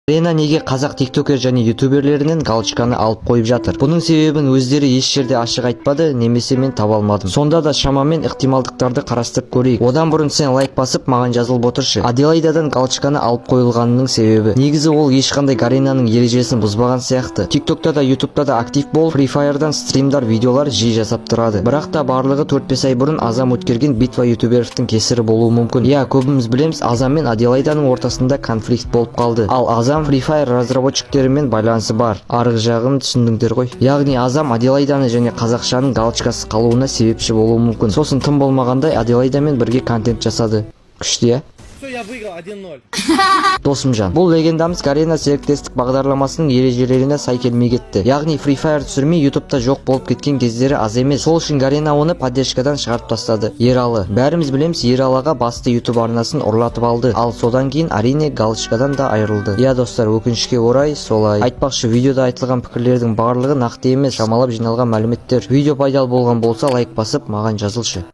Гарена неге қазақ тиктокер және ютуберлерінен галочканы алып қойып жатыр? Бұның себебін өздері еш жерде ашық айтпады, немесе мен таба алмадым. Сонда да шамамен ықтималдықтарды қарастырып көрейік. Одан бұрын сен лайк басып маған жазылып отыршы. Аделайдадан галочканы алып қойылғанының себебі. Негізі ол ешқандай Гаренаның ережесін бұзбаған сияқты. Тиктокта да ютубта да актив болып, Free Fire'дан стримдар, видеолар жиі жасап тұрады. Бірақ та барлығы 4-5 ай бұрын Азам өткерген битва ютуберовтың кесірі болуы мүмкін. Я, көбіміз білеміз, Азам мен Аделайданың ортасында конфликт болып қалды. Ал Азам Free Fire разработчиктерімен байланысы бар. Арғы жағын түсіндіңдер ғой. Яғни Азам Аделайданы және қазақшаның галочкасы қалуына себепші болуы мүмкін. Сосын тым болмағандай Аделайдамен бірге контент жасады. Күшті, я? Я выиграл 1-0. Досымжан, бұл легендамыз Гарена серіктестік бағдарламасының ережелеріне сай келмей кетті. Яғни Free Fire түсірмей ютубта жоқ болып кеткен кездері аз емес. Сол үшін Гарена оны поддержкадан шығарып тастады. Ералы. Бәріміз білеміз, Ералыға басты ютуб арнасын ұрлатып алды. Ал содан кейін әрине галочкадан да айырылды. Я достар, өкінішке орай солай. Айтпақшы, видеода айтылған пікірлердің барлығы нақты емес, шамалап жиналған мәліметтер. Видео пайдалы болған болса лайк басып маған жазылшы.